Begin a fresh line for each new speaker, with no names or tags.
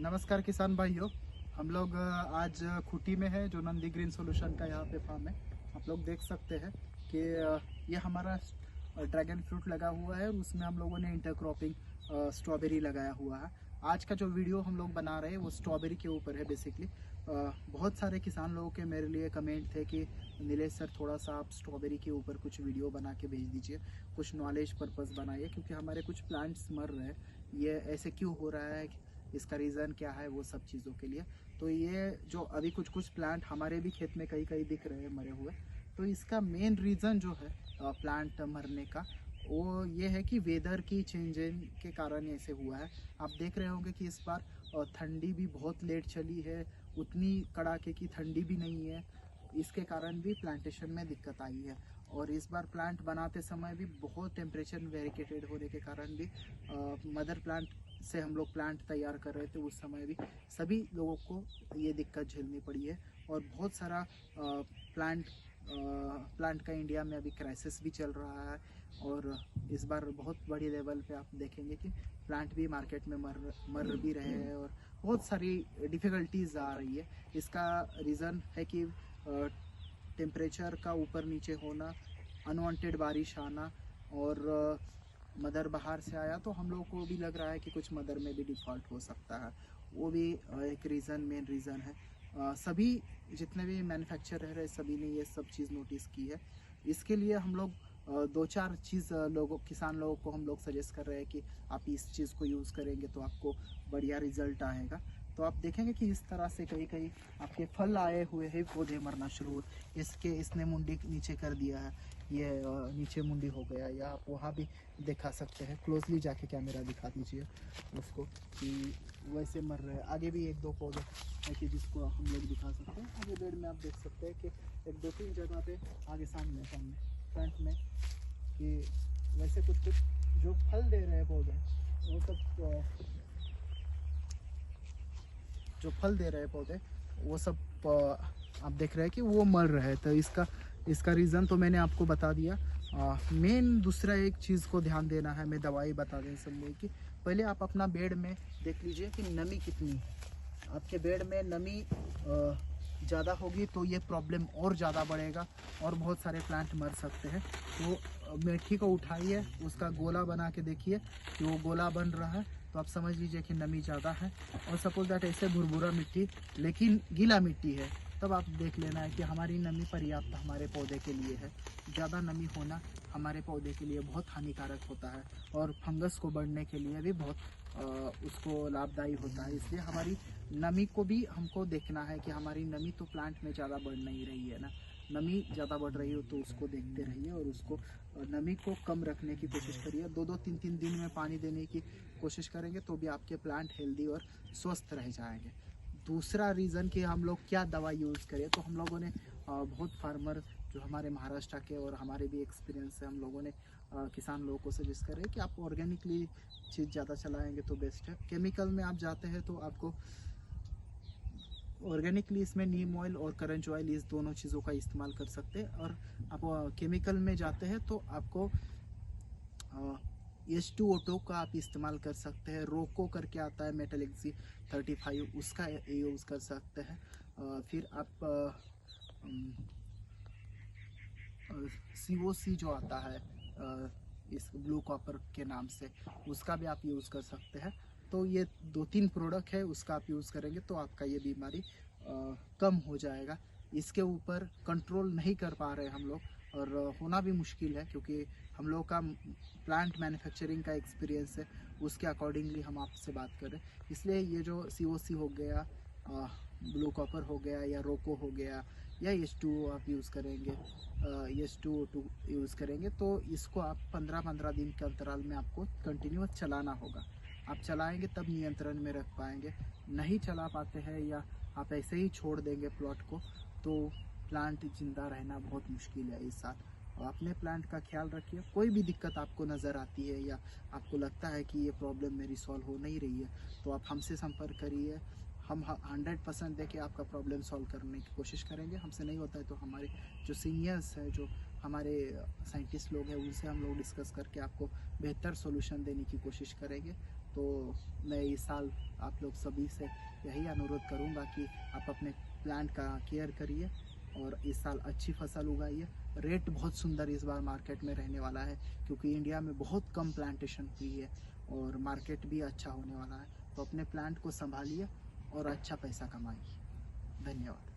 नमस्कार किसान भाइयों। हम लोग आज खूंटी में है, जो नंदी ग्रीन सॉल्यूशन का यहाँ पे फार्म है। आप लोग देख सकते हैं कि ये हमारा ड्रैगन फ्रूट लगा हुआ है और उसमें हम लोगों ने इंटरक्रॉपिंग स्ट्रॉबेरी लगाया हुआ है। आज का जो वीडियो हम लोग बना रहे हैं वो स्ट्रॉबेरी के ऊपर है बेसिकली। बहुत सारे किसान लोगों के मेरे लिए कमेंट थे कि नीलेश सर, थोड़ा सा आप स्ट्रॉबेरी के ऊपर कुछ वीडियो बना के भेज दीजिए, कुछ नॉलेज पर्पस बनाइए, क्योंकि हमारे कुछ प्लांट्स मर रहे हैं। ये ऐसे क्यों हो रहा है, इसका रीज़न क्या है, वो सब चीज़ों के लिए। तो ये जो अभी कुछ प्लांट हमारे भी खेत में कई कई दिख रहे हैं मरे हुए, तो इसका मेन रीज़न जो है प्लांट मरने का, वो ये है कि वेदर की चेंजिंग के कारण ऐसे हुआ है। आप देख रहे होंगे कि इस बार ठंडी भी बहुत लेट चली है, उतनी कड़ाके की ठंडी भी नहीं है। इसके कारण भी प्लांटेशन में दिक्कत आई है। और इस बार प्लांट बनाते समय भी बहुत टेम्परेचर वेरिकेटेड होने के कारण भी मदर प्लांट से हम लोग प्लांट तैयार कर रहे थे, उस समय भी सभी लोगों को ये दिक्कत झेलनी पड़ी है। और बहुत सारा प्लांट का इंडिया में अभी क्राइसिस भी चल रहा है। और इस बार बहुत बड़ी लेवल पे आप देखेंगे कि प्लांट भी मार्केट में मर भी रहे हैं और बहुत सारी डिफ़िकल्टीज आ रही है। इसका रीज़न है कि टेम्परेचर का ऊपर नीचे होना, अनवांटेड बारिश आना, और मदर बाहर से आया तो हम लोग को भी लग रहा है कि कुछ मदर में भी डिफ़ॉल्ट हो सकता है। वो भी एक रीज़न, मेन रीज़न है। सभी जितने भी मैन्युफैक्चरर है, सभी ने ये सब चीज़ नोटिस की है। इसके लिए हम लोग दो चार चीज़ किसान लोगों को हम लोग सजेस्ट कर रहे हैं कि आप इस चीज़ को यूज़ करेंगे तो आपको बढ़िया रिजल्ट आएगा। तो आप देखेंगे कि इस तरह से कहीं कहीं आपके फल आए हुए हैं, पौधे मरना शुरू हो। इसने मुंडी नीचे कर दिया है, ये नीचे मुंडी हो गया। या आप वहाँ भी दिखा सकते हैं, क्लोजली जाके कैमरा दिखा दीजिए उसको कि वैसे मर रहे हैं। आगे भी एक दो पौधे है कि जिसको हम लोग दिखा सकते हैं। आगे बेड में आप देख सकते हैं कि एक दो तीन जगह पे आगे सामने फ्रंट में कि वैसे कुछ जो फल दे रहे हैं पौधे, वो सब जो फल दे रहे हैं पौधे, वो सब आप देख रहे हैं कि वो मर रहे हैं। तो इसका रीज़न तो मैंने आपको बता दिया। मेन दूसरा एक चीज़ को ध्यान देना है, मैं दवाई बता दें सब में कि पहले आप अपना बेड में देख लीजिए कि नमी कितनी है। आपके बेड में नमी ज़्यादा होगी तो ये प्रॉब्लम और ज़्यादा बढ़ेगा और बहुत सारे प्लांट मर सकते हैं। तो मेथी को उठाइए, उसका गोला बना के देखिए कि वो गोला बन रहा है तो आप समझ लीजिए कि नमी ज़्यादा है। और सपोज दैट ऐसे भुरभुरा मिट्टी लेकिन गीला मिट्टी है, तब आप देख लेना है कि हमारी नमी पर्याप्त हमारे पौधे के लिए है। ज़्यादा नमी होना हमारे पौधे के लिए बहुत हानिकारक होता है और फंगस को बढ़ने के लिए भी बहुत उसको लाभदायी होता है। इसलिए हमारी नमी को भी हमको देखना है कि हमारी नमी तो प्लांट में ज़्यादा बढ़ नहीं रही है ना। नमी ज़्यादा बढ़ रही हो तो उसको देखते रहिए और उसको नमी को कम रखने की कोशिश करिए। 2-2 3-3 दिन में पानी देने की कोशिश करेंगे तो भी आपके प्लांट हेल्दी और स्वस्थ रह जाएंगे। दूसरा रीज़न कि हम लोग क्या दवा यूज़ करें, तो हम लोगों ने बहुत फार्मर जो हमारे महाराष्ट्र के और हमारे भी एक्सपीरियंस है, हम लोगों ने किसान लोगों को सजेस्ट करें कि आप ऑर्गेनिकली चीज़ ज़्यादा चलाएंगे तो बेस्ट है। केमिकल में आप जाते हैं तो आपको ऑर्गेनिकली इसमें नीम ऑयल और करंज ऑयल, इस दोनों चीज़ों का इस्तेमाल कर सकते हैं। और आप केमिकल में जाते हैं तो आपको H2O2 का आप इस्तेमाल कर सकते हैं। रोको करके आता है मेटल-एक्सी 35, उसका यूज़ कर सकते हैं। फिर आप COC जो आता है इस ब्लू कॉपर के नाम से, उसका भी आप यूज़ कर सकते हैं। तो ये 2-3 प्रोडक्ट है, उसका आप यूज़ करेंगे तो आपका ये बीमारी कम हो जाएगा। इसके ऊपर कंट्रोल नहीं कर पा रहे हम लोग, और होना भी मुश्किल है क्योंकि हम लोग का प्लांट मैन्युफैक्चरिंग का एक्सपीरियंस है, उसके अकॉर्डिंगली हम आपसे बात करें। इसलिए ये जो COC हो गया, ब्लू कॉपर हो गया, या रोको हो गया, या H2O आप यूज़ करेंगे, H2O2 यूज़ करेंगे तो इसको आप 15-15 दिन के अंतराल में आपको कंटिन्यूस चलाना होगा। आप चलाएंगे तब नियंत्रण में रख पाएंगे। नहीं चला पाते हैं या आप ऐसे ही छोड़ देंगे प्लॉट को, तो प्लांट जिंदा रहना बहुत मुश्किल है इस साल। और अपने प्लांट का ख्याल रखिए। कोई भी दिक्कत आपको नज़र आती है या आपको लगता है कि ये प्रॉब्लम मेरी सॉल्व हो नहीं रही है, तो आप हमसे संपर्क करिए। हम 100% देके आपका प्रॉब्लम सॉल्व करने की कोशिश करेंगे। हमसे नहीं होता है तो हमारे जो सीनियर्स हैं, जो हमारे साइंटिस्ट लोग हैं, उनसे हम लोग डिस्कस करके आपको बेहतर सॉल्यूशन देने की कोशिश करेंगे। तो मैं इस साल आप लोग सभी से यही अनुरोध करूंगा कि आप अपने प्लांट का केयर करिए और इस साल अच्छी फसल उगाइए। रेट बहुत सुंदर इस बार मार्केट में रहने वाला है, क्योंकि इंडिया में बहुत कम प्लांटेशन हुई है और मार्केट भी अच्छा होने वाला है। तो अपने प्लांट को संभालिए और अच्छा पैसा कमाइए। धन्यवाद।